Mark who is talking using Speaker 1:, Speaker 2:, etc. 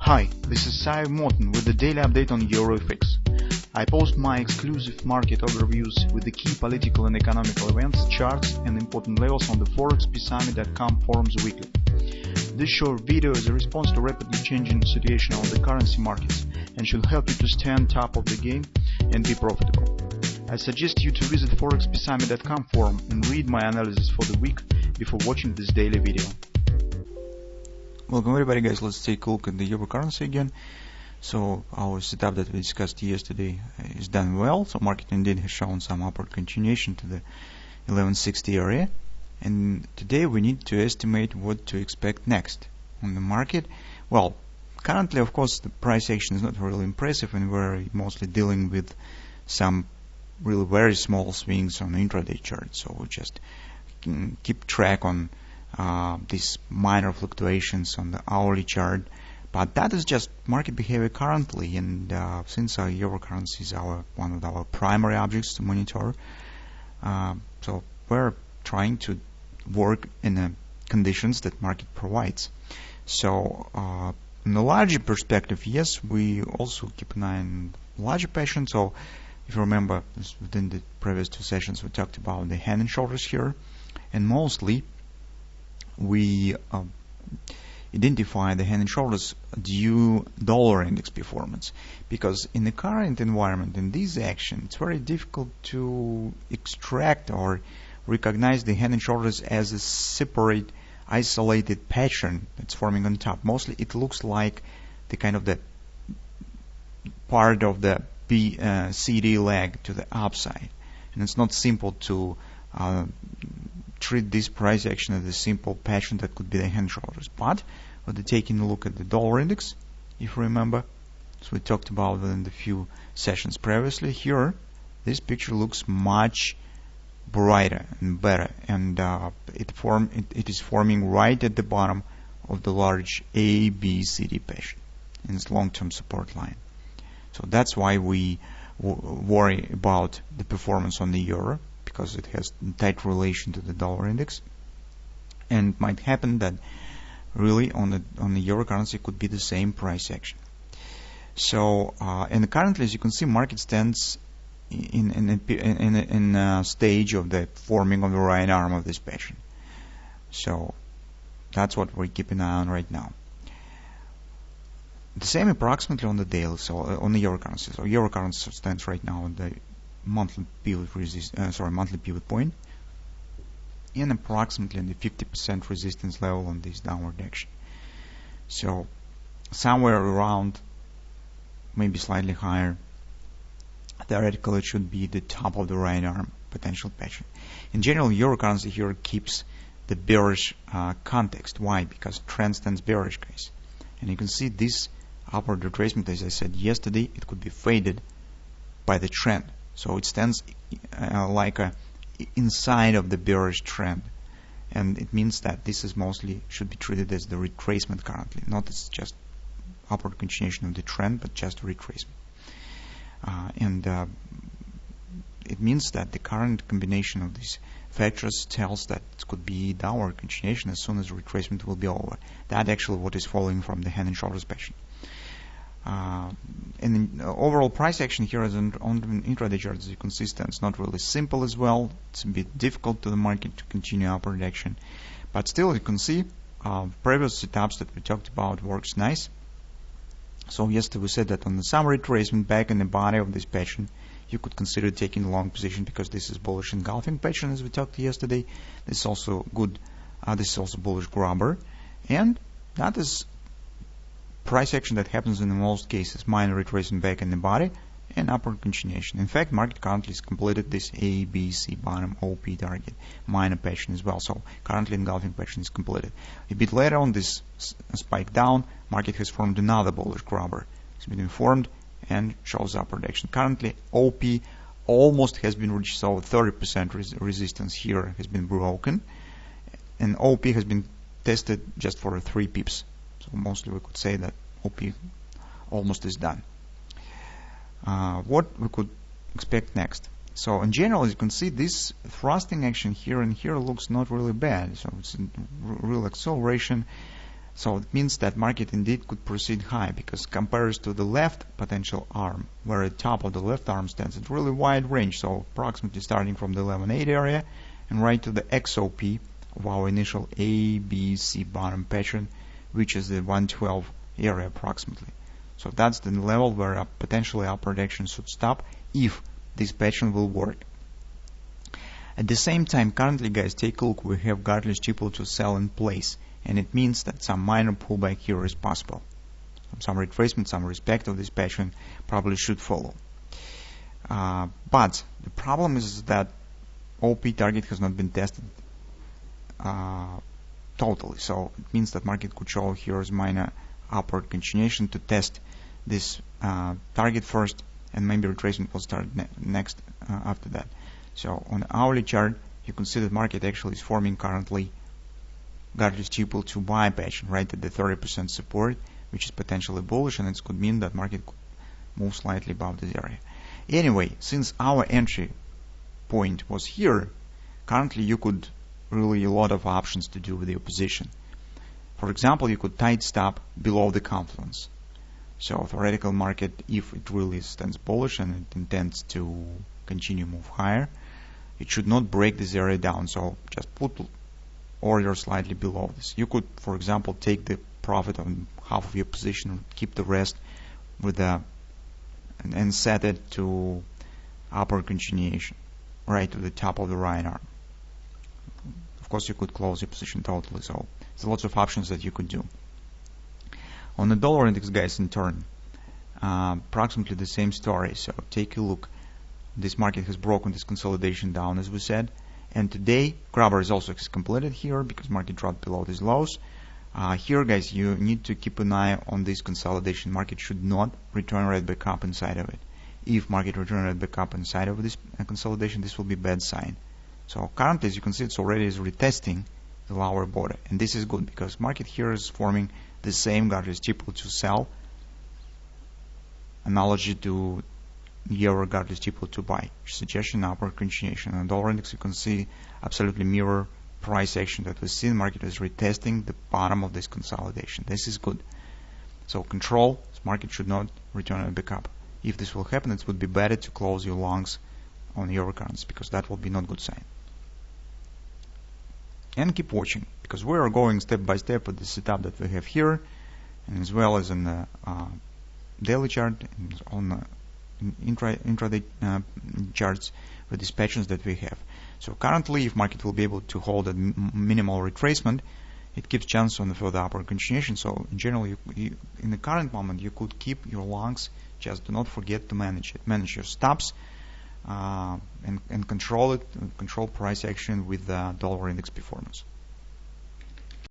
Speaker 1: Hi, this is Sive Morten with the daily update on EuroFX. I post my exclusive market overviews with the key political and economical events, charts and important levels on the ForexPeaceArmy.com forums weekly. This short video is a response to rapidly changing situation on the currency markets and should help you to stay on top of the game and be profitable. I suggest you to visit ForexPeaceArmy.com forum and read my analysis for the week before watching this daily video.
Speaker 2: Welcome everybody, guys. Let's take a look at the euro currency again. So our setup that we discussed yesterday is done well. So market indeed has shown some upward continuation to the 1160 area, and today we need to estimate what to expect next on the market. Well, currently of course the price action is not really impressive, and we're mostly dealing with some really very small swings on the intraday chart. So we just keep track on these minor fluctuations on the hourly chart, but that is just market behavior currently. And since our euro currency is one of our primary objects to monitor, so we're trying to work in the conditions that market provides. So in the larger perspective, yes, we also keep an eye on larger pattern. So if you remember, within the previous two sessions we talked about the head and shoulders here, and mostly we identify the head and shoulders due dollar index performance, because in the current environment, in this action, it's very difficult to extract or recognize the head and shoulders as a separate isolated pattern that's forming on top. Mostly it looks like the kind of the part of the CD leg to the upside, and it's not simple to treat this price action as a simple pattern that could be the head and shoulders. But when taking a look at the dollar index, if you remember, so we talked about it in the few sessions previously, here this picture looks much brighter and better, and it is forming right at the bottom of the large ABCD pattern in its long-term support line. So that's why we worry about the performance on the euro, because it has a tight relation to the dollar index, and it might happen that really on the euro currency could be the same price action. So and currently, as you can see, market stands in a stage of the forming of the right arm of this pattern. So that's what we're keeping an eye on right now. The same approximately on the daily, so on the euro currency. So euro currency stands right now on the monthly pivot point, and approximately in the 50% resistance level on this downward action. So somewhere around, maybe slightly higher, theoretically it should be the top of the right arm potential pattern. In general, euro currency here keeps the bearish context. Why? Because trend stands bearish, guys. And you can see this upward retracement, as I said yesterday, it could be faded by the trend. So it stands like inside of the bearish trend, and it means that this is mostly should be treated as the retracement currently, not as just upward continuation of the trend, but just retracement. It means that the current combination of these factors tells that it could be downward continuation as soon as retracement will be over. That actually what is following from the head and shoulders pattern. And the overall price action here is on the intraday chart, as you can see, stands not really simple as well. It's a bit difficult to the market to continue upward action, but still you can see previous setups that we talked about works nice. So yesterday we said that on the summer retracement back in the body of this pattern, you could consider taking a long position, because this is bullish engulfing pattern, as we talked yesterday. This is also good. This is also bullish grabber, and that is price action that happens in most cases: minor retracement back in the body and upward continuation. In fact, market currently has completed this A, B, C bottom OP target minor pattern as well. So currently engulfing pattern is completed. A bit later on, this spike down, market has formed another bullish grabber. It's been formed and shows upward action. Currently OP almost has been reached, so 30% resistance here has been broken, and OP has been tested just for 3 pips. So mostly we could say that OP almost is done. What we could expect next? So in general, as you can see, this thrusting action here and here looks not really bad. So it's a real acceleration. So it means that market indeed could proceed high, because compares to the left potential arm, where the top of the left arm stands at really wide range, so approximately starting from the 11.8 area and right to the XOP of our initial A, B, C bottom pattern, which is the 112 area approximately. So that's the level where potentially upper direction should stop if this pattern will work. At the same time, currently, guys, take a look, we have guideless triple to sell in place, and it means that some minor pullback here is possible. Some retracement, some respect of this pattern probably should follow. But the problem is that OP target has not been tested totally, so it means that market could show here as minor upward continuation to test this target first, and maybe retracement will start next after that. So on the hourly chart, you can see that market actually is forming currently guideless triple to buy pattern right at the 30% support, which is potentially bullish, and it could mean that market could move slightly above this area. Anyway, since our entry point was here, currently you could really a lot of options to do with the opposition. For example, you could tight stop below the confluence. So theoretical market, if it really stands bullish and it intends to continue move higher, it should not break this area down, so just put order slightly below this. You could, for example, take the profit on half of your position, keep the rest with and set it to upper continuation, right to the top of the right arm. Of course, you could close your position totally, so there's lots of options that you could do. On the dollar index, guys, in turn, approximately the same story. So take a look. This market has broken this consolidation down, as we said, and today grabber is also completed here because market dropped below these lows. Here, guys, you need to keep an eye on this consolidation. Market should not return right back up inside of it. If market return right back up inside of this consolidation, this will be bad sign. So currently, as you can see, it's already is retesting the lower border, and this is good because market here is forming the same guideless triple to sell, analogy to EUR guideless triple to buy, suggestion upward continuation. On dollar index, you can see absolutely mirror price action that we see. The market is retesting the bottom of this consolidation. This is good. So control, this market should not return back up. If this will happen, it would be better to close your longs on euro currency because that will be not good sign. And keep watching because we are going step by step with the setup that we have here, and as well as in the daily chart and on the intraday charts with these patterns that we have. So currently, if market will be able to hold a minimal retracement, it gives chance on the further upward continuation. So in general, in the current moment, you could keep your longs. Just do not forget to manage it. Manage your stops and control it. Control price action with the dollar index performance.